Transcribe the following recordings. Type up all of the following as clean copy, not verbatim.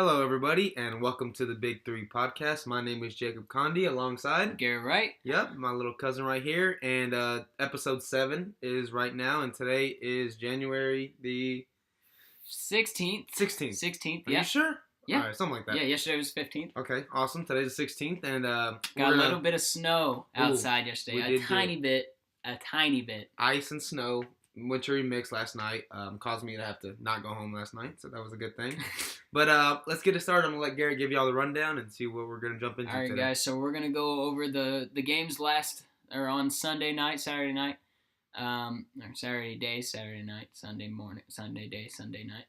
Hello, everybody, and welcome to the Big Three podcast. My name is Jacob Condi, alongside Garrett, right? Yep, my little cousin right here. And episode 7 is right now, and today is January the 16th. 16th. 16th, Are yeah. you sure? Yeah. All right, something like that. Yeah, yesterday was 15th. Okay, awesome. Today's the 16th, and got a little bit of snow outside yesterday. A tiny bit. Ice and snow, wintry mix last night, caused me to have to not go home last night, so that was a good thing. But let's get it started. I'm going to let Garrett give you all the rundown and see what we're going to jump into today. All right, guys, so we're going to go over the games on Sunday night, Saturday night, or Saturday day, Saturday night, Sunday morning, Sunday day, Sunday night.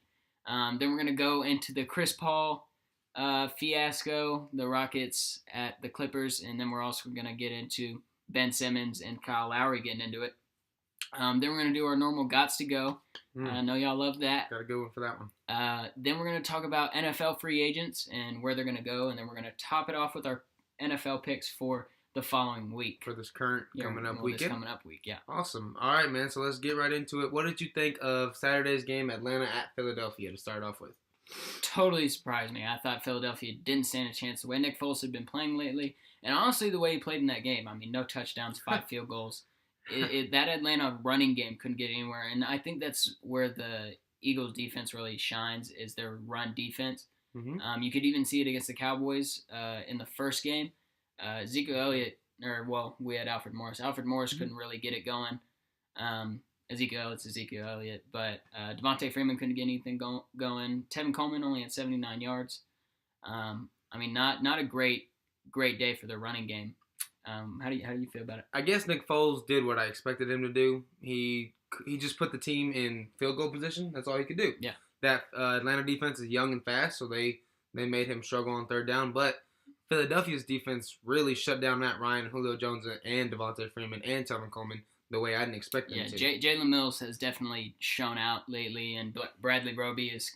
Then we're going to go into the Chris Paul fiasco, the Rockets at the Clippers, and then we're also going to get into Ben Simmons and Kyle Lowry getting into it. Then we're going to do our normal Gots to Go. I know y'all love that. Got a good one for that one. Then we're going to talk about NFL free agents and where they're going to go, and then we're going to top it off with our NFL picks for the following week. For this current coming up weekend? This coming up week, yeah. Awesome. All right, man, so let's get right into it. What did you think of Saturday's game, Atlanta at Philadelphia, to start off with? Totally surprised me. I thought Philadelphia didn't stand a chance the way Nick Foles had been playing lately. And honestly, the way he played in that game, I mean, no touchdowns, 5 field goals. That Atlanta running game couldn't get anywhere. And I think that's where the Eagles' defense really shines, is their run defense. Mm-hmm. You could even see it against the Cowboys in the first game. Ezekiel Elliott, we had Alfred Morris. Alfred Morris couldn't really get it going. Ezekiel Elliott. But Devontae Freeman couldn't get anything going. Tevin Coleman only had 79 yards. I mean, not a great day for the running game. How do you feel about it? I guess Nick Foles did what I expected him to do. He just put the team in field goal position. That's all he could do. Yeah. That Atlanta defense is young and fast, so they made him struggle on third down. But Philadelphia's defense really shut down Matt Ryan, Julio Jones, and Devontae Freeman, and Tevin Coleman the way I didn't expect them to. Yeah, Jalen Mills has definitely shown out lately, and Bradley Roby has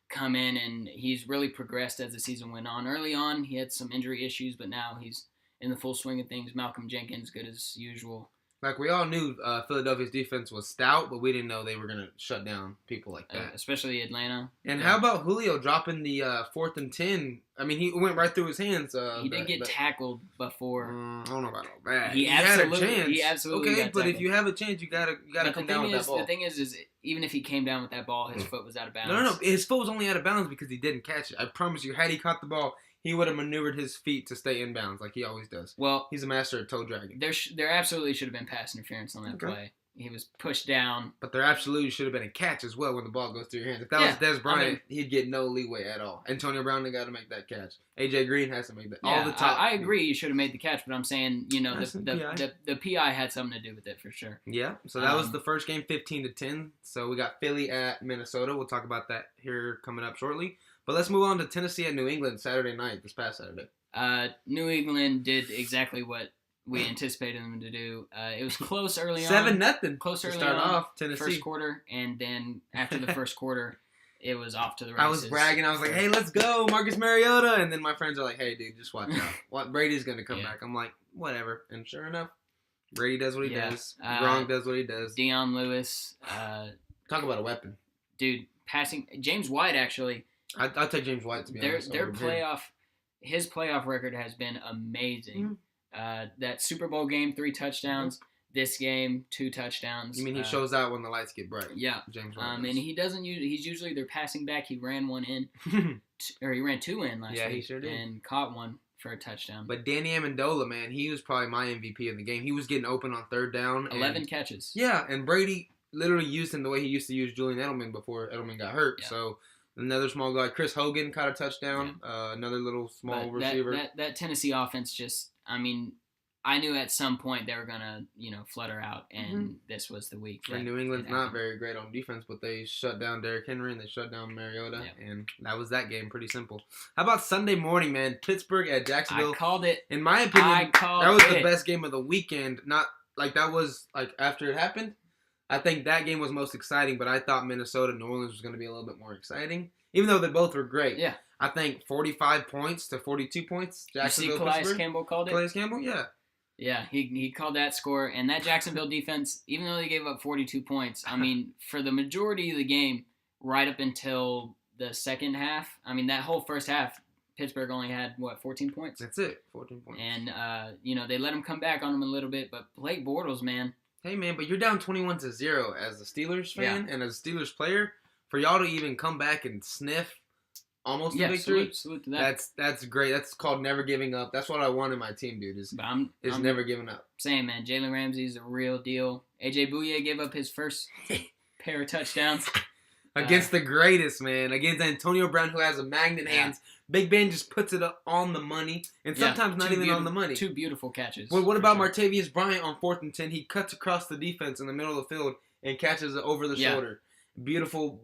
come in, and he's really progressed as the season went on. Early on, he had some injury issues, but now he's in the full swing of things. Malcolm Jenkins, good as usual. Like, we all knew Philadelphia's defense was stout, but we didn't know they were going to shut down people like that. Especially Atlanta. And how about Julio dropping the 4th and 10? I mean, he went right through his hands. He did get tackled before. I don't know about all that. He had a chance. He absolutely okay, got but tackled. if you have a chance, you gotta come down with that ball. The thing is even if he came down with that ball, his foot was out of bounds. No. His foot was only out of bounds because he didn't catch it. I promise you, had he caught the ball, he would have maneuvered his feet to stay in bounds like he always does. Well, he's a master of toe dragging. There absolutely should have been pass interference on that play. He was pushed down. But there absolutely should have been a catch as well when the ball goes through your hands. If that was Dez Bryant, he'd get no leeway at all. Antonio Brown, they got to make that catch. AJ Green has to make that. Yeah, all the top. I agree you should have made the catch, but I'm saying, the PI had something to do with it for sure. Yeah, so that was the first game, 15-10. So we got Philly at Minnesota. We'll talk about that here coming up shortly. But let's move on to Tennessee at New England Saturday night, this past Saturday. New England did exactly what we anticipated them to do. It was close early on. 7-0. Close early start on. Off Tennessee. First quarter, and then after the first quarter, it was off to the races. I was bragging. I was like, hey, let's go, Marcus Mariota. And then my friends are like, hey, dude, just watch out. Brady's going to come back. I'm like, whatever. And sure enough, Brady does what he does. Gronk does what he does. Deion Lewis. Talk about a weapon. Dude, passing. James White, actually. I'll take James White, to be honest. His playoff record has been amazing. That Super Bowl game, 3 touchdowns. This game, 2 touchdowns. You mean he shows out when the lights get bright? Yeah. James White. And he doesn't he's usually their passing back. He ran one in, or he ran 2 in last week. Yeah, he sure did. And caught one for a touchdown. But Danny Amendola, man, he was probably my MVP of the game. He was getting open on third down. 11 catches. Yeah, and Brady literally used him the way he used to use Julian Edelman before Edelman got hurt. Yeah. So another small guy, Chris Hogan, caught a touchdown. Yeah. Another little small receiver. That Tennessee offense just, I mean, I knew at some point they were going to, flutter out, and this was the week. And New England's not very great on defense, but they shut down Derrick Henry and they shut down Mariota, and that was that game. Pretty simple. How about Sunday morning, man? Pittsburgh at Jacksonville. I called it. In my opinion, that was the best game of the weekend. Not like that was like after it happened. I think that game was most exciting, but I thought Minnesota New Orleans was going to be a little bit more exciting, even though they both were great. Yeah. I think 45 points to 42 points. Jacksonville. You see Calais Campbell called it? Calais Campbell, yeah. Yeah, he called that score. And that Jacksonville defense, even though they gave up 42 points, I mean, for the majority of the game, right up until the second half. I mean, that whole first half, Pittsburgh only had, 14 points? That's it, 14 points. And, they let him come back on him a little bit. But Blake Bortles, man. Hey, man, but you're down 21-0 as a Steelers fan and as a Steelers player. For y'all to even come back and sniff almost a victory, salute to that. That's great. That's called never giving up. That's what I want in my team, dude, is never giving up. Saying, man, Jalen Ramsey's a real deal. A.J. Bouye gave up his first pair of touchdowns. Against the greatest, man. Against Antonio Brown, who has a magnet hands. Big Ben just puts it up on the money, and sometimes not even on the money. Two beautiful catches. Well, what about Martavius Bryant on 4th and 10? He cuts across the defense in the middle of the field and catches it over the shoulder. Beautiful,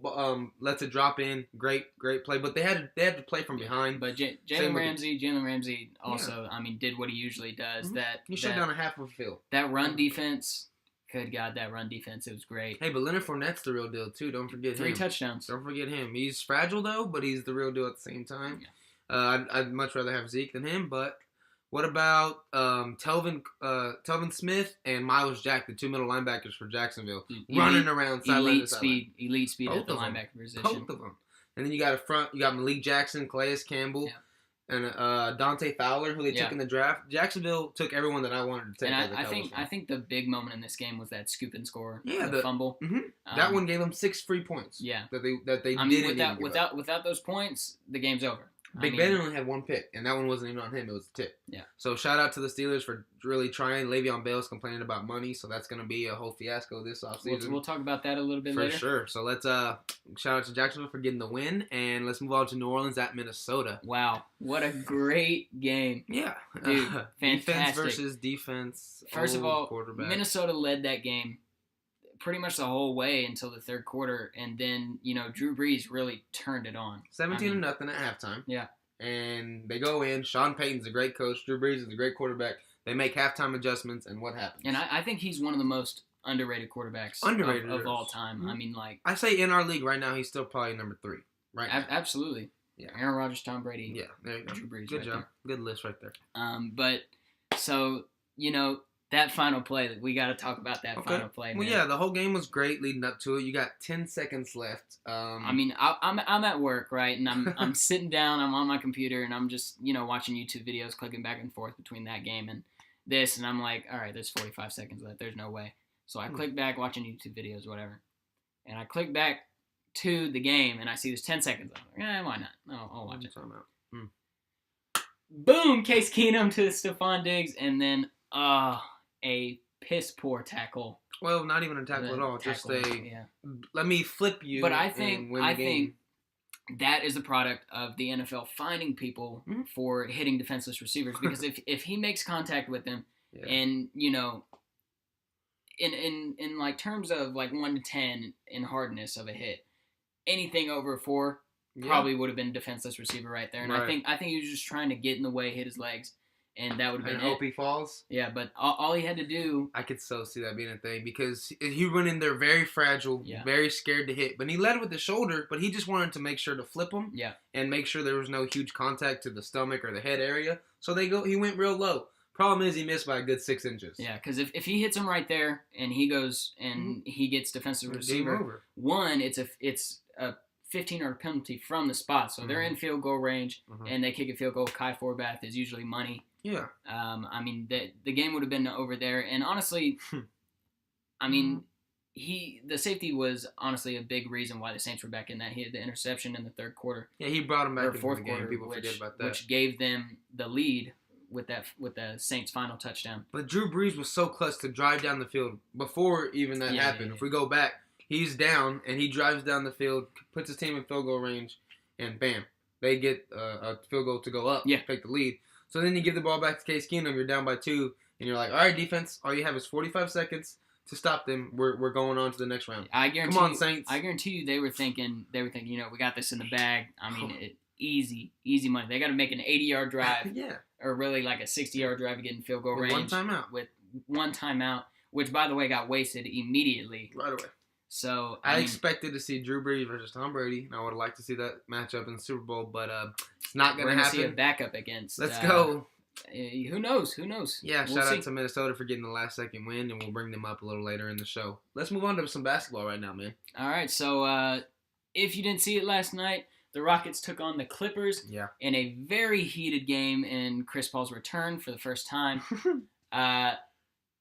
lets it drop in. Great play. But they had to play from behind. But Jalen Ramsey also, did what he usually does. Mm-hmm. He shut down a half of the field. That run defense. Good God, that run defense, it was great. Hey, but Leonard Fournette's the real deal, too. Don't forget him. 3 touchdowns. Don't forget him. He's fragile, though, but he's the real deal at the same time. Yeah. I'd much rather have Zeke than him, but what about Telvin Smith and Miles Jack, the 2 middle linebackers for Jacksonville, running around sideline to sideline? Elite speed at the linebacker position. Both of them. And then you got you got Malik Jackson, Calais Campbell. Yeah. And Dante Fowler, who they took in the draft. Jacksonville took everyone that I wanted to take. And I think the big moment in this game was that scoop and score. Yeah, the fumble. Mm-hmm. That one gave them 6 free points. Yeah, that they didn't. Without those points, the game's over. Big Ben only had 1 pick, and that one wasn't even on him. It was a tip. Yeah. So shout out to the Steelers for really trying. Le'Veon Bell's complaining about money, so that's going to be a whole fiasco this offseason. We'll talk about that a little bit later. For sure. So let's shout out to Jacksonville for getting the win, and let's move on to New Orleans at Minnesota. Wow, what a great game. Yeah. Dude, fantastic. Defense versus defense. First of all, quarterback. Minnesota led that game pretty much the whole way until the third quarter, and then, Drew Brees really turned it on. 17-0 at halftime. Yeah. And they go in. Sean Payton's a great coach. Drew Brees is a great quarterback. They make halftime adjustments, and what happens? And I think he's one of the most underrated quarterbacks of all time. Mm-hmm. I say in our league right now, he's still probably number 3. Right now. Absolutely. Yeah. Aaron Rodgers, Tom Brady. Yeah, there you go. Drew Brees. Good job. There. Good list right there. But so that final play, we got to talk about that final play. Man. Well, yeah, the whole game was great leading up to it. You got 10 seconds left. I'm at work, right, and I'm sitting down, I'm on my computer, and I'm just watching YouTube videos, clicking back and forth between that game and this, and I'm like, all right, there's 45 seconds left. There's no way. So I click back, watching YouTube videos, whatever, and I click back to the game, and I see there's 10 seconds left. I'm like, why not? I'll watch it. Boom! Case Keenum to Stephon Diggs, and then a piss poor tackle. Well, not even a tackle at all. Just let me flip you. But I think that is the product of the NFL finding people for hitting defenseless receivers, because if he makes contact with them, and in like terms of like 1 to 10 in hardness of a hit, anything over 4 probably would have been defenseless receiver right there. And I think he was just trying to get in the way, hit his legs. And that would have been hope he falls. Yeah, but all he had to do... I could so see that being a thing, because he went in there very fragile, very scared to hit. But he led with the shoulder, but he just wanted to make sure to flip him and make sure there was no huge contact to the stomach or the head area. So he went real low. Problem is he missed by a good 6 inches. Yeah, because if he hits him right there and he goes and he gets defensive receiver, one, it's a 15-yard penalty from the spot. So they're in field goal range, and they kick a field goal. Kai Forbath is usually money. Yeah. The game would have been over there. And honestly, the safety was honestly a big reason why the Saints were back in that. He had the interception in the third quarter. Yeah, he brought him back in the fourth game. quarter, People forget about that. Which gave them the lead with the Saints' final touchdown. But Drew Brees was so clutch to drive down the field before even that happened. Yeah. If we go back, he's down, and he drives down the field, puts his team in field goal range, and bam, they get a field goal to go up, take the lead. So then you give the ball back to Case Keenum, you're down by 2, and you're like, all right, defense, all you have is 45 seconds to stop them. We're going on to the next round. Come on, Saints. I guarantee you they were thinking, we got this in the bag. Easy money. They got to make an 80-yard drive, or really like a 60-yard drive to get in field goal range. With one timeout, which, by the way, got wasted immediately. Right away. So I expected to see Drew Brees versus Tom Brady, and I would have liked to see that matchup in the Super Bowl, but it's not going to happen. See a backup against. Let's go. Who knows? Yeah, shout out to Minnesota for getting the last-second win, and we'll bring them up a little later in the show. Let's move on to some basketball right now, man. All right, so if you didn't see it last night, the Rockets took on the Clippers in a very heated game in Chris Paul's return for the first time.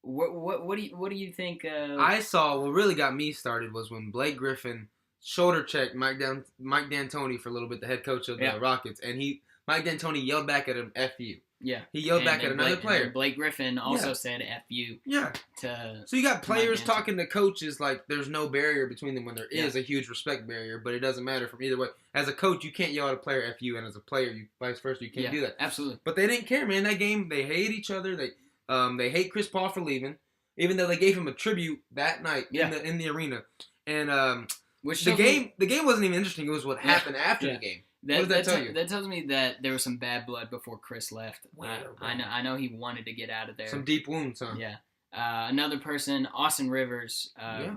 What do you think? I saw what really got me started was when Blake Griffin shoulder checked Mike D'Antoni for a little bit, the head coach of the Rockets, and Mike D'Antoni yelled back at him, "F you." Yeah. He yelled back at another player. And Blake Griffin also said F you. Yeah. So you got players talking to coaches like there's no barrier between them when there is a huge respect barrier, but it doesn't matter from either way. As a coach, you can't yell at a player F you, and as a player, vice versa, you can't do that. Absolutely. But they didn't care, man. That game, they hate each other. They hate Chris Paul for leaving, even though they gave him a tribute that night in the arena. And the game wasn't even interesting. It was what happened after the game. What does that tell you? That tells me that there was some bad blood before Chris left. I know he wanted to get out of there. Some deep wounds, huh? Yeah. Another person, Austin Rivers,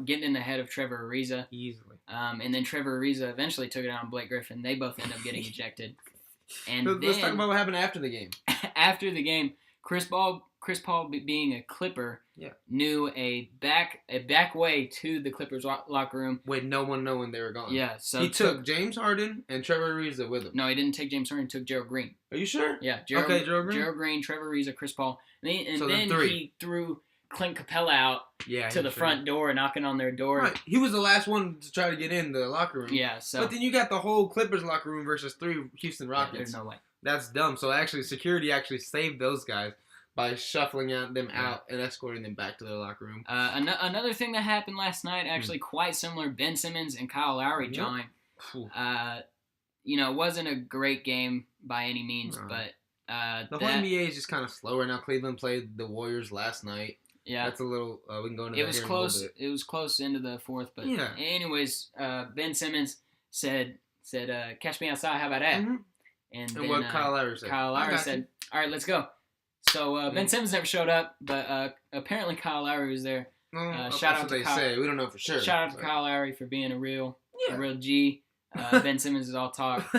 getting in the head of Trevor Ariza. Easily. And then Trevor Ariza eventually took it on Blake Griffin. They both end up getting ejected. And let's talk about what happened after the game. After the game, Chris Paul being a Clipper, knew a back way to the Clippers locker room with no one knowing they were gone. Yeah, so he took James Harden and Trevor Ariza with him. No, he didn't take James Harden. He took Gerald Green. Are you sure? Yeah, Gerald Green. Gerald Green, Trevor Ariza, Chris Paul, and then he threw Clint Capella out to the front door, knocking on their door. Right, he was the last one to try to get in the locker room. Yeah, so but then you got the whole Clippers locker room versus 3 Houston Rockets. Yeah, there's no way. That's dumb. So security saved those guys by shuffling them out and escorting them back to their locker room. Another thing that happened last night, actually quite similar, Ben Simmons and Kyle Lowry joined. It wasn't a great game by any means, but the whole NBA is just kind of slower now. Cleveland played the Warriors last night. Yeah, that's a little. We can go into that. It was close. It was close into the fourth, but anyways, Ben Simmons said, "Catch me outside. How about that?" Mm-hmm. And then, what Kyle Lowry said? Kyle Lowry said, "All right, let's go." So Ben Simmons never showed up, but apparently Kyle Lowry was there. Shout out to Kyle. Say. We don't know for sure. Shout out to Kyle Lowry for being a real G. Ben Simmons is all talk.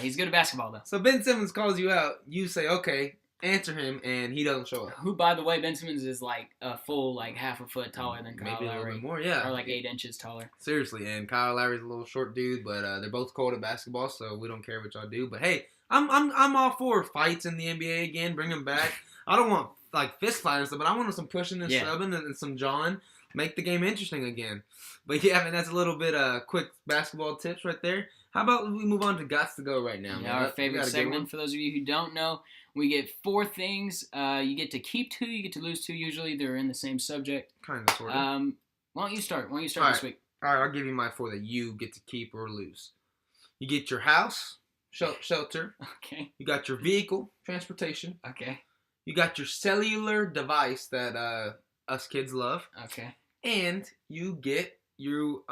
He's good at basketball though. So Ben Simmons calls you out. You say okay, answer him, and he doesn't show up. Who, by the way, Ben Simmons is like a full half a foot taller than Kyle Lowry. Maybe a little bit more, yeah. Or like 8 inches taller. Seriously, and Kyle Lowry's a little short dude, but they're both cold at basketball, so we don't care what y'all do. But hey, I'm all for fights in the NBA again. Bring them back. I don't want fist fights and stuff, but I want some pushing and shoving and some jawing. Make the game interesting again. But that's a little bit quick basketball tips right there. How about we move on to Gots to Go right now? Yeah, our favorite segment. For those of you who don't know, we get 4 things. You get to keep 2, you get to lose 2. Usually they're in the same subject. Kind of, sort of. Why don't you start? All this week? All right, I'll give you my 4 that you get to keep or lose. You get your house, shelter. Okay. You got your vehicle, transportation. Okay. You got your cellular device that us kids love. Okay. And you get your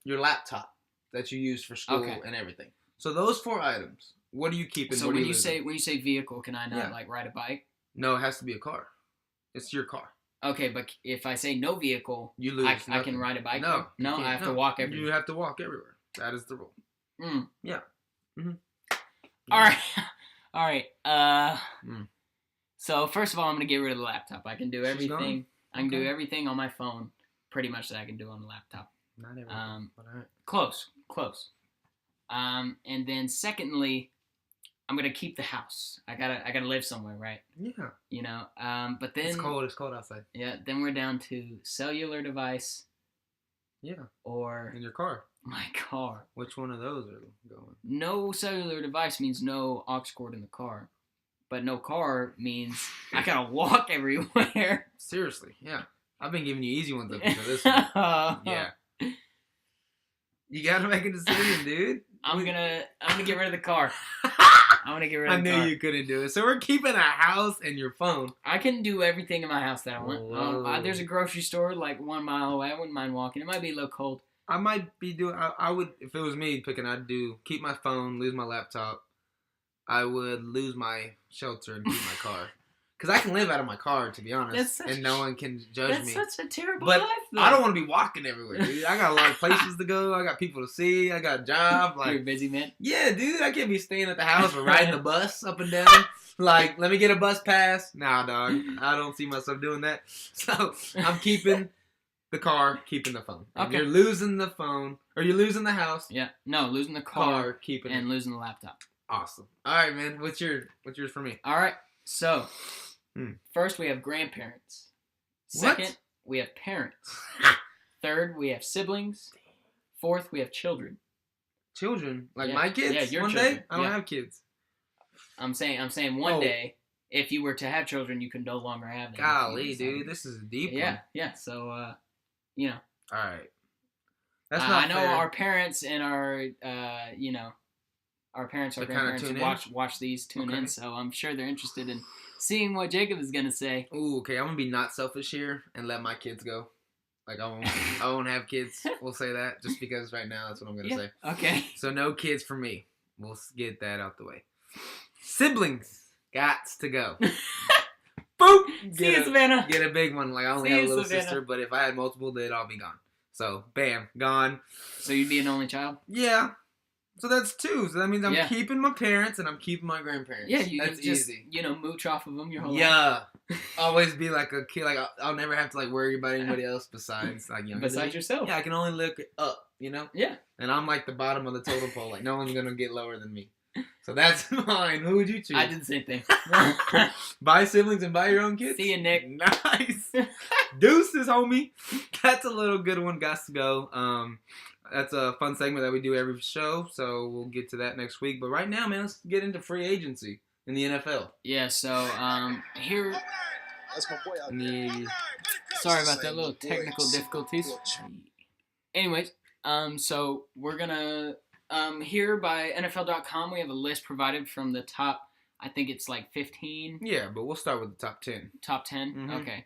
laptop that you use for school and everything. So those 4 items. What do you keep? So when you say vehicle, can I not ride a bike? No, it has to be a car. It's your car. Okay, but if I say no vehicle, you lose. I can ride a bike. No, I have to walk everywhere. You have to walk everywhere. That is the rule. Yeah. Mm-hmm. All right. So first of all, I'm gonna get rid of the laptop. I can do everything. I can do everything on my phone, pretty much that I can do on the laptop. Not everything. But all right. Close. And then secondly, I'm gonna keep the house. I gotta live somewhere, right? Yeah. But then it's cold outside. Yeah. Then we're down to cellular device. Yeah. Or in your car. My car. Which one of those are going? No cellular device means no aux cord in the car. But no car means I gotta walk everywhere. Seriously, yeah. I've been giving you easy ones up until this one. Yeah. You gotta make a decision, dude. I'm gonna get rid of the car. I knew you couldn't do it. So we're keeping a house and your phone. I can do everything in my house that I want. There's a grocery store 1 mile away. I wouldn't mind walking. It might be a little cold. I might be doing. I would, if it was me picking. I'd keep my phone, lose my laptop. I would lose my shelter and keep my car. Because I can live out of my car, to be honest, and no one can judge me. That's such a terrible life, though. I don't want to be walking everywhere, dude. I got a lot of places to go. I got people to see. I got a job. You're a busy man? Yeah, dude. I can't be staying at the house or riding the bus up and down. Let me get a bus pass. Nah, dog. I don't see myself doing that. So I'm keeping the car, keeping the phone. If Okay. you're losing the phone, or you're losing the house, Yeah. No, losing the car keeping and it. losing the laptop. Awesome. All right, man. What's yours for me? All right. So, Hmm. first we have grandparents. What? Second, we have parents. Third, we have siblings. Fourth, we have children. Children, like Yeah. my kids. Yeah, your one children. day I don't Yeah. have kids. I'm saying one Oh. day, if you were to have children, you can no longer have them. Golly, dude, this is a deep Yeah, one. yeah. So, you know, All right. That's not I know fair. our parents and our, our parents, our They kinda grandparents tune in? watch these, tune in. Okay. So I'm sure they're interested in seeing what Jacob is gonna say. Ooh, okay. I'm gonna be not selfish here and let my kids go. Like I won't have kids. We'll say that just because right now that's what I'm gonna say. Okay. So no kids for me. We'll get that out the way. Siblings gots to go. Boop. See you, Savannah. Get a big one. Like I only See have a you, little Savannah. sister, but if I had multiple, they'd all be gone. So bam, gone. So you'd be an only child? Yeah. So that's two. So that means I'm Yeah. keeping my parents and I'm keeping my grandparents. Yeah, you that's can just easy. mooch off of them your whole life. Yeah. Always be like a kid. Like I'll never have to like worry about anybody else besides like younger than Besides me. yourself. Yeah, I can only look up. You know. Yeah. And I'm like the bottom of the totem pole. Like no one's gonna get lower than me. So that's mine. Who would you choose? I did the same thing. Buy siblings and buy your own kids. See you, Nick. Nice. Deuces, homie. That's a little good one. Got to go. That's a fun segment that we do every show. So we'll get to that next week. But right now, man, let's get into free agency in the NFL. Yeah. So here. That's my boy out In there. the Sorry about that little technical difficulties. Anyways, so we're gonna here by NFL.com we have a list provided from the top. I think it's like 15, yeah, but we'll start with the top 10. top 10. Mhm. Okay.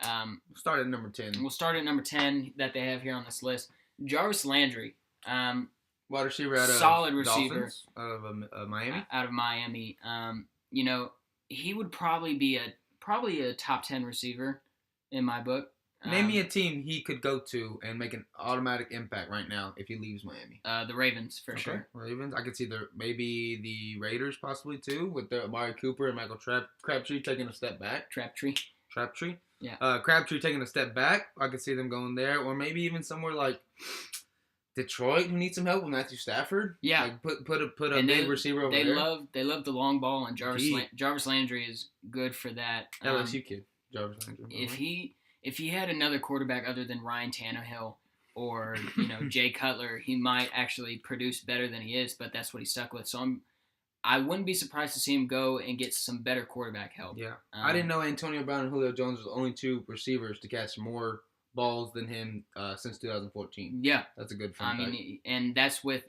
We'll start at number 10. We'll start at number 10 that they have here on this list. Jarvis Landry, Wide receiver out of solid receiver. Dolphins, out of Miami. out of Miami. You know, he would probably be a top 10 receiver in my book. Name me a team he could go to and make an automatic impact right now if he leaves Miami. The Ravens for sure. Ravens. I could see maybe the Raiders possibly too with their Amari Cooper and Michael Crabtree taking a step back. Crabtree. Yeah. Crabtree taking a step back. I could see them going there, or maybe even somewhere like Detroit who needs some help with Matthew Stafford. Yeah. Like put a And big receiver over They there. love the long ball, and Indeed. Jarvis Landry is good for that. LSU kid, Jarvis Landry. If he had another quarterback other than Ryan Tannehill or Jay Cutler, he might actually produce better than he is. But that's what he's stuck with. So I wouldn't be surprised to see him go and get some better quarterback help. Yeah, I didn't know Antonio Brown and Julio Jones were the only two receivers to catch more balls than him since 2014. Yeah, That's a good fun fact. and that's with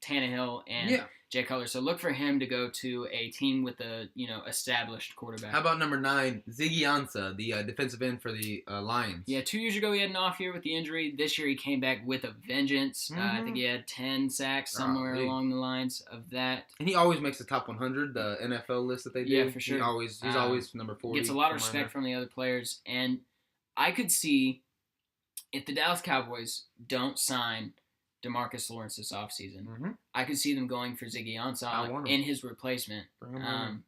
Tannehill and Yeah. Jay Cutler. So look for him to go to a team with a established quarterback. How about number 9, Ziggy Ansah, the defensive end for the Lions? Yeah, 2 years ago he had an off year with the injury. This year he came back with a vengeance. I think he had 10 sacks somewhere along the lines of that. And he always makes the top 100, the NFL list that they do. Yeah, for sure. He's always number 40. Gets a lot of respect from the other players. And I could see if the Dallas Cowboys don't sign DeMarcus Lawrence this offseason, Mm-hmm. I could see them going for Ziggy I want Ansah him. in his replacement. Bring him on.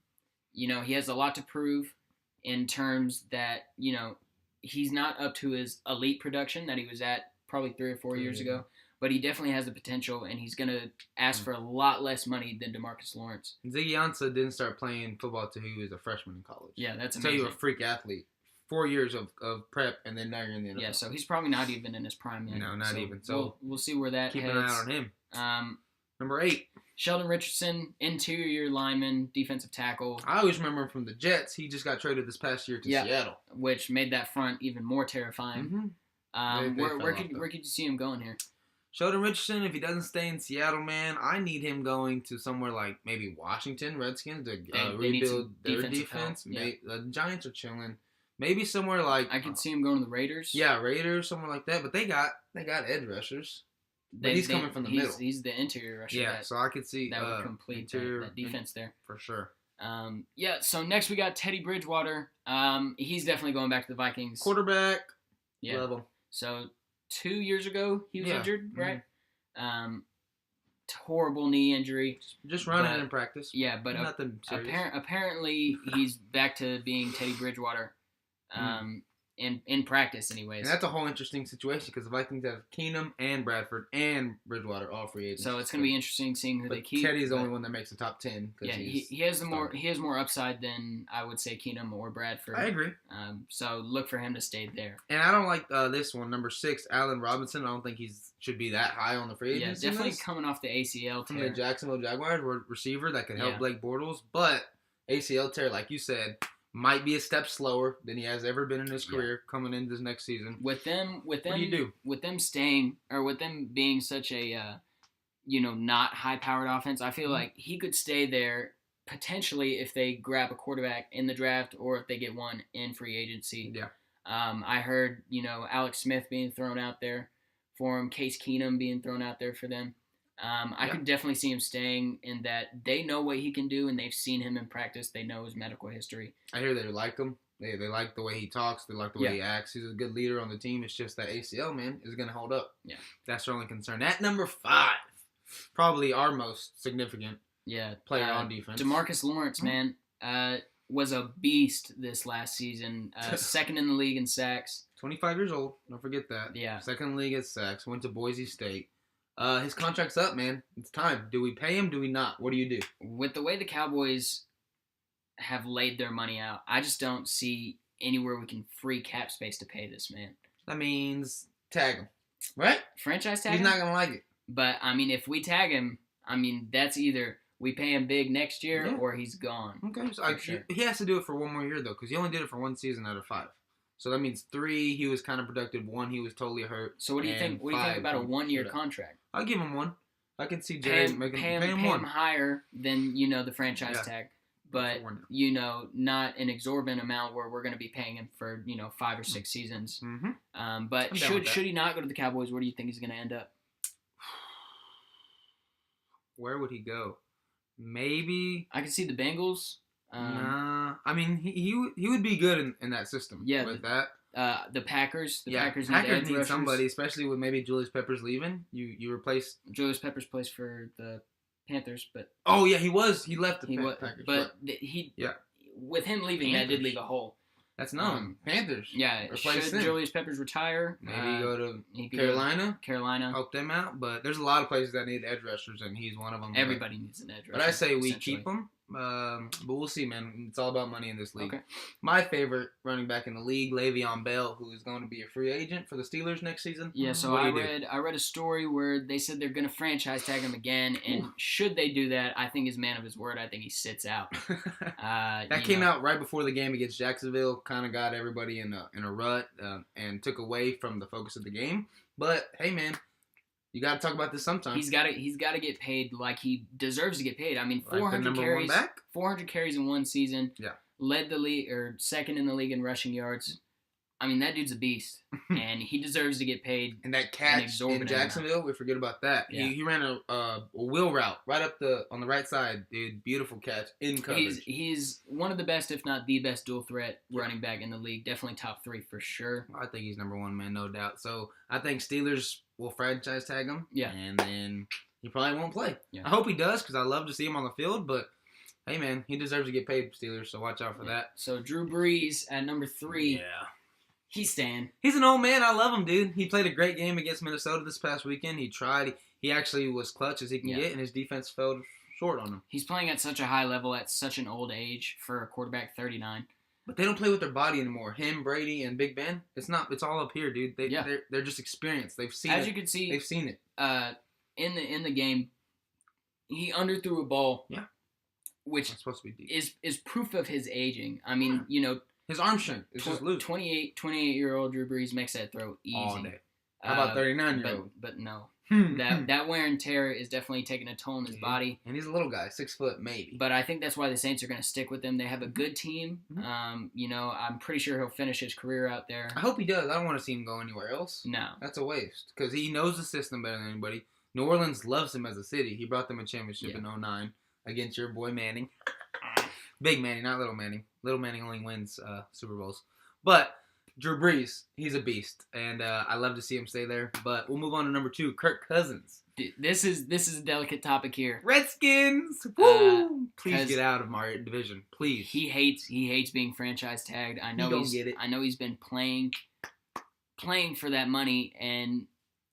He has a lot to prove in terms that, he's not up to his elite production that he was at probably 3 or 4 years ago, but he definitely has the potential, and he's going to ask for a lot less money than DeMarcus Lawrence. Ziggy Ansah didn't start playing football until he was a freshman in college. Yeah, that's Until amazing. you were a freak athlete. 4 years of prep, and then now you're in the NFL. Yeah, so he's probably not even in his prime yet. No, not even. So we'll see where that keep heads. an eye on him. Number 8. Sheldon Richardson, interior lineman, defensive tackle, I always remember him from the Jets. He just got traded this past year to Seattle. which made that front even more terrifying. Mm-hmm. They Where fell could off, you see him going here? Sheldon Richardson, if he doesn't stay in Seattle, man, I need him going to somewhere like maybe Washington Redskins to They need rebuild some their defensive defense. help, yeah. The Giants are chilling. Maybe somewhere like I could see him going to the Raiders. yeah, Raiders, somewhere like that. But they got edge rushers. But he's coming from the middle. He's the interior rusher. Yeah, so I could see that would complete that defense there. For sure. So next we got Teddy Bridgewater. He's definitely going back to the Vikings. Quarterback level. So 2 years ago he was injured, Mm-hmm. right? Horrible knee injury. Just running in practice. Yeah, but nothing serious. apparently he's back to being Teddy Bridgewater. in practice, anyways. And that's a whole interesting situation because the Vikings have Keenum and Bradford and Bridgewater all free agents. So it's going to be interesting seeing who they keep. Teddy's the only one that makes the top 10. Yeah, he has more upside than I would say Keenum or Bradford. I agree. So look for him to stay there. And I don't like this one, number 6, Allen Robinson. I don't think should be that high on the free agency. Yeah, definitely coming off the ACL tear. From the Jacksonville Jaguars, receiver that could help Blake Bortles, but ACL tear, like you said, might be a step slower than he has ever been in his career coming into this next season. With them, what do you do? With them staying, or with them being such a, not high-powered offense, I feel like he could stay there potentially if they grab a quarterback in the draft or if they get one in free agency. Yeah. I heard, Alex Smith being thrown out there for him, Case Keenum being thrown out there for them. I could definitely see him staying in that they know what he can do and they've seen him in practice. They know his medical history. I hear they like him. They like the way he talks. They like the way he acts. He's a good leader on the team. It's just that ACL, man, is going to hold up. Yeah. That's their only concern. At number 5, probably our most significant player on defense. DeMarcus Lawrence, man, was a beast this last season. Second in the league in sacks. 25 years old. Don't forget that. Yeah. Second in the league at sacks. Went to Boise State. His contract's up, man. It's time. Do we pay him? Do we not? What do you do? With the way the Cowboys have laid their money out, I just don't see anywhere we can free cap space to pay this man. That means tag him, right? Franchise tag him? He's not going to like it. But, if we tag him, that's either we pay him big next year or he's gone. Okay. So he has to do it for one more year, though, because he only did it for one season out of 5. So that means 3, he was kind of productive. 1, he was totally hurt. So what do you think? What do you think about a 1-year contract? I'll give him 1. I can see Jerry pay him 1 higher than the franchise tag, but not an exorbitant amount where we're going to be paying him for 5 or 6 seasons. Mm-hmm. But should he not go to the Cowboys? Where do you think he's going to end up? Where would he go? Maybe I could see the Bengals. Nah, he would be good in that system. Yeah, with that. The Packers. Packers need somebody, especially with maybe Julius Peppers leaving. You replace Julius Peppers plays for the Panthers, but he was. He left the Packers, but with him leaving, that did leave a hole. That's known. Panthers. Yeah. Should Julius Peppers retire? Maybe go to Carolina. Help them out. But there's a lot of places that need edge rushers, and he's one of them. Everybody needs an edge rusher. But I say we keep him. But we'll see, man. It's all about money in this league. Okay. My favorite running back in the league, Le'Veon Bell, who is going to be a free agent for the Steelers next season. Yeah, so I read a story where they said they're going to franchise tag him again, and should they do that, I think he's man of his word. I think he sits out. That came out right before the game against Jacksonville, kind of got everybody in a rut and took away from the focus of the game. But, hey, man. You got to talk about this sometime. He's got to get paid like he deserves to get paid. 400 carries, 400 carries in one season. Yeah, led the league or second in the league in rushing yards. That dude's a beast, and he deserves to get paid. And that catch in Jacksonville, we forget about that. Yeah. He ran a wheel route right up on the right side, dude. Beautiful catch in coverage. He's one of the best, if not the best, dual threat running back in the league. Definitely top 3 for sure. I think he's number 1, man, no doubt. So I think Steelers will franchise tag him. Yeah, and then he probably won't play. Yeah. I hope he does because I love to see him on the field, but. Hey, man, he deserves to get paid, Steelers, so watch out for that. So Drew Brees at number 3. Yeah. He's staying. He's an old man. I love him, dude. He played a great game against Minnesota this past weekend. He tried. He actually was clutch as he can get, and his defense fell short on him. He's playing at such a high level at such an old age for a quarterback 39. But they don't play with their body anymore. Him, Brady, and Big Ben. It's all up here, dude. They're just experienced. They've seen it. As you can see, they've seen it. In the game, he underthrew a ball. Yeah. Which supposed to be deep. is proof of his aging. His arm strength is just loose. 28-year-old Drew Brees makes that throw easy. All day. How about 39-year-old? But no. that wear and tear is definitely taking a toll on his body. And he's a little guy, 6 foot maybe. But I think that's why the Saints are going to stick with him. They have a good team. Mm-hmm. I'm pretty sure he'll finish his career out there. I hope he does. I don't want to see him go anywhere else. No. That's a waste because he knows the system better than anybody. New Orleans loves him as a city. He brought them a championship in 2009 against your boy Manning. Big Manning, not Little Manning. Little Manning only wins Super Bowls. But Drew Brees, he's a beast, and I love to see him stay there. But we'll move on to number 2, Kirk Cousins. Dude, this is a delicate topic here. Redskins, woo! Please get out of my division, please. He hates being franchise tagged. I know he's been playing for that money, and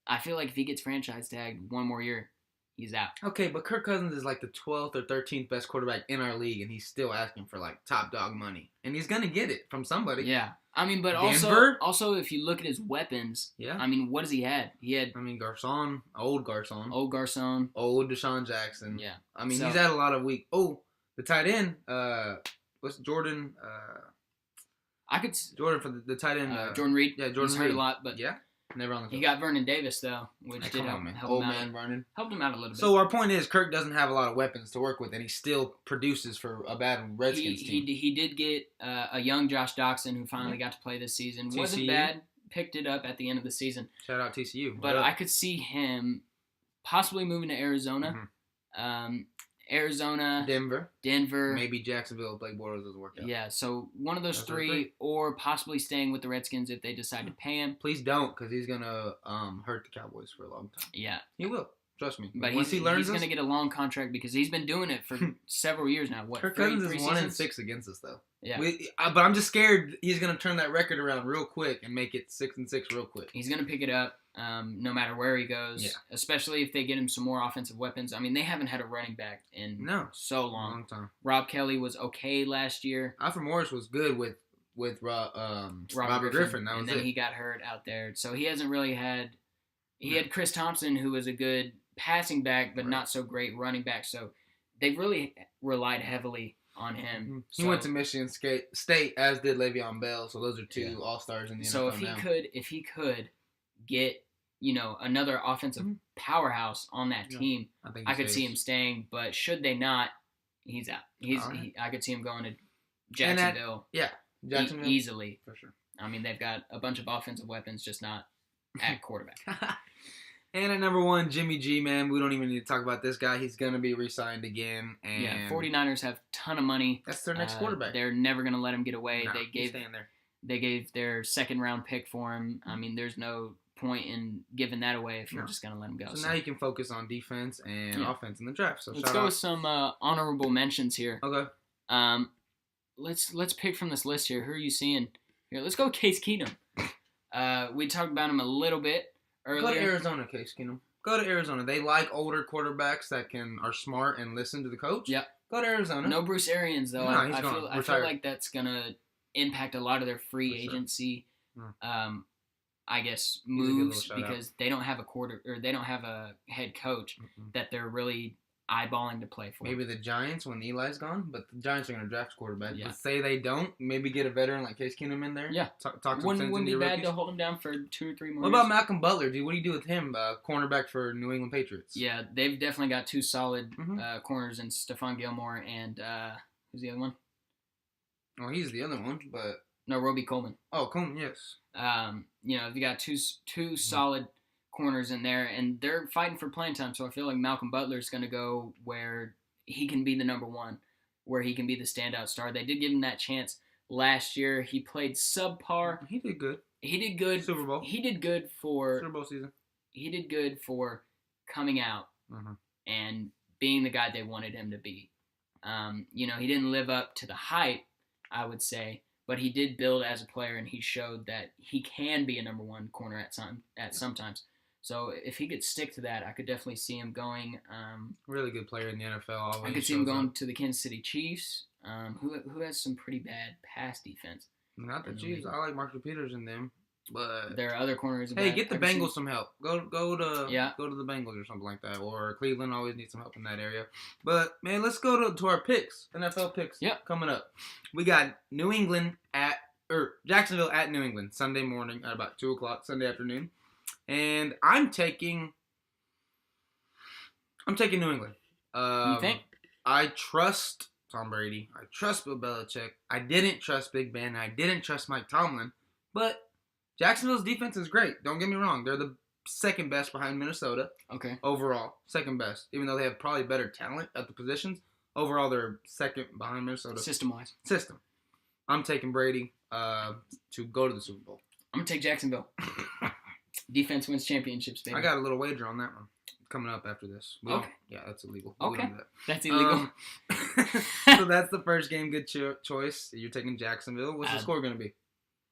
I feel like if he gets franchise tagged one more year, he's out. Okay, but Kirk Cousins is like the 12th or 13th best quarterback in our league, and he's still asking for like top dog money, and he's gonna get it from somebody. Yeah, I mean, but Denver? also if you look at his weapons, Yeah. I mean, what has he had? He had Garcon, old Garcon, old Deshaun Jackson. Yeah, I mean, he's had a lot of weak. Oh, the tight end. What's Jordan? Jordan for the tight end. Jordan Reed. Yeah, Jordan He's Reed. hurt a lot, but yeah, never on the field. He got Vernon Davis though, which did help him old out. man Vernon. Helped him out a little bit. So our point is, Kirk doesn't have a lot of weapons to work with, and he still produces for a bad Redskins team. He did get a young Josh Doxson who finally got to play this season. TCU. Wasn't bad. Picked it up at the end of the season. Shout out TCU. But I could see him possibly moving to Arizona. Arizona, Denver, maybe Jacksonville. Blake Bortles doesn't work out. Yeah, so one of those three, or possibly staying with the Redskins if they decide to pay him. Please don't, because he's gonna hurt the Cowboys for a long time. Yeah, he will. Trust me. But he's gonna get a long contract because he's been doing it for several years now. What? Kirk Cousins is 1-6 against us though. Yeah, but I'm just scared he's gonna turn that record around real quick and make it 6-6 real quick. He's gonna pick it up. No matter where he goes, especially if they get him some more offensive weapons. I mean, they haven't had a running back in so long. Time. Rob Kelly was okay last year. Alfred Morris was good with Robert Griffin. That was and then he got hurt out there, so he hasn't really had. He had Chris Thompson, who was a good passing back, but not so great running back. So they've really relied heavily on him. He went to Michigan State, as did Le'Veon Bell. So those are two all-stars in the NFL. So if he could get another offensive powerhouse on that team, I could see him staying. But should they not, he's out. I could see him going to Jacksonville. Jacksonville easily for sure. I mean, they've got a bunch of offensive weapons, just not at quarterback. And at number 1, Jimmy G, man, we don't even need to talk about this guy. He's going to be re-signed again. And 49ers have a ton of money. That's their next quarterback. They're never going to let him get away. No, he's staying there. They gave their second-round pick for him. I mean, there's no point in giving that away if you're just going to let him go. So now you can focus on defense and offense in the draft. So let's go with some honorable mentions here. Okay. Let's pick from this list here. Who are you seeing? Here, let's go with Case Keenum. We talked about him a little bit earlier. Go to Arizona, Case Keenum. Go to Arizona. They like older quarterbacks that are smart and listen to the coach. Yep. Go to Arizona. No Bruce Arians though. No, I feel like that's gonna impact a lot of their free agency. I guess moves because they don't have they don't have a head coach that they're really eyeballing to play for. Maybe the Giants when Eli's gone, but the Giants are going to draft quarterback. Yeah. But say they don't, maybe get a veteran like Case Keenum in there. Yeah. Talk some wouldn't sense into be bad rookies. to hold him down for 2 or 3 more What years. about Malcolm Butler, dude? What do you do with him? Cornerback for New England Patriots. Yeah, they've definitely got 2 solid corners in Stephon Gilmore and who's the other one? Oh, he's the other one, but no, Roby Coleman. Oh, Coleman, yes. You got two solid corners in there, and they're fighting for playing time. So I feel like Malcolm Butler's going to go where he can be the number one, where he can be the standout star. They did give him that chance last year. He played subpar. He did good. He did good. Super Bowl. He did good for Super Bowl season. He did good for coming out and being the guy they wanted him to be. He didn't live up to the hype, I would say, but he did build as a player, and he showed that he can be a number one corner at sometimes. So if he could stick to that, I could definitely see him going. Really good player in the NFL. Always I could see him going to the Kansas City Chiefs, who has some pretty bad pass defense. Not the Chiefs. I like Marshall Peters in them, but there are other corners. Hey, get the Bengals some help. Go to the Bengals or something like that, or Cleveland always needs some help in that area. But man, let's go to our picks, NFL picks. Yep. Coming up, we got Jacksonville at New England Sunday morning at about 2:00 Sunday afternoon. And I'm taking New England. You think? I trust Tom Brady. I trust Bill Belichick. I didn't trust Big Ben. I didn't trust Mike Tomlin. But Jacksonville's defense is great. Don't get me wrong. They're the second best behind Minnesota. Okay. Overall. Second best. Even though they have probably better talent at the positions. Overall, they're second behind Minnesota. System-wise. I'm taking Brady. to go to the Super Bowl. I'm gonna take Jacksonville. Defense wins championships, baby. I got a little wager on that one coming up after this. Okay. Yeah, that's illegal. Okay. That's illegal. So that's the first game. Good choice. You're taking Jacksonville. What's the score going to be?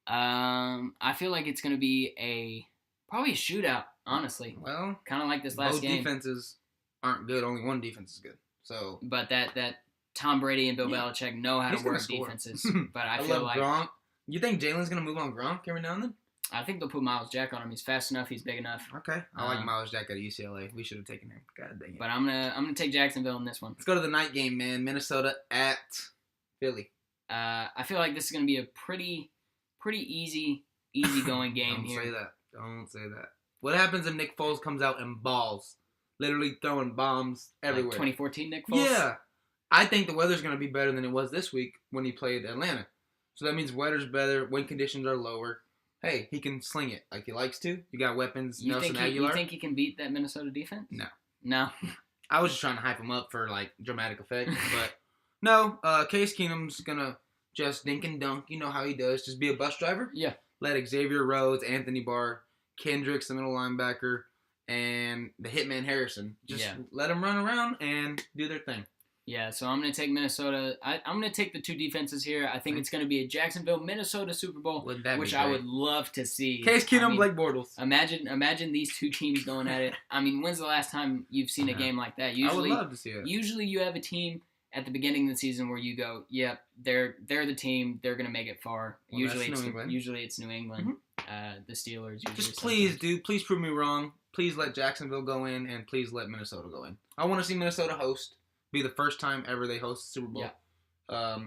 I feel like it's going to be probably a shootout, honestly. Well, kind of like this last game. Both defenses aren't good. Only one defense is good. So, but that Tom Brady and Bill Belichick know how to work defenses. But I feel like Gronk. You think Jalen's going to move on Gronk every now and then? I think they'll put Miles Jack on him. He's fast enough. He's big enough. Okay, I like Miles Jack at UCLA. We should have taken him. God dang it. But I'm gonna take Jacksonville in this one. Let's go to the night game, man. Minnesota at Philly. I feel like this is gonna be a pretty easy going game here. Don't say that. What happens if Nick Foles comes out and balls, literally throwing bombs everywhere? Like 2014 Nick Foles. Yeah, I think the weather's gonna be better than it was this week when he played Atlanta. So that means weather's better. Wind conditions are lower. Hey, he can sling it like he likes to. You got weapons. Nelson Aguilar. You think he can beat that Minnesota defense? No. I was just trying to hype him up for like dramatic effect, but no. Case Keenum's gonna just dink and dunk. You know how he does. Just be a bus driver. Yeah. Let Xavier Rhodes, Anthony Barr, Kendricks, the middle linebacker, and the hitman Harrison. Just let them run around and do their thing. Yeah, so I'm going to take Minnesota. I'm going to take the two defenses here. I think it's going to be a Jacksonville-Minnesota Super Bowl, which I would love to see. Case Keenum, Blake Bortles. Imagine these two teams going at it. I mean, when's the last time you've seen a game like that? Usually, I would love to see it. Usually you have a team at the beginning of the season where you go, yep, they're the team. They're going to make it far. Well, usually it's New England. Mm-hmm. The Steelers. Just please, dude, please prove me wrong. Please let Jacksonville go in, and please let Minnesota go in. I want to see Minnesota host. Be the first time ever they host the Super Bowl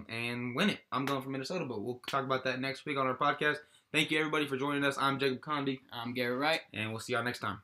and win it. I'm going for Minnesota, but we'll talk about that next week on our podcast. Thank you, everybody, for joining us. I'm Jacob Condi. I'm Garrett Wright. And we'll see y'all next time.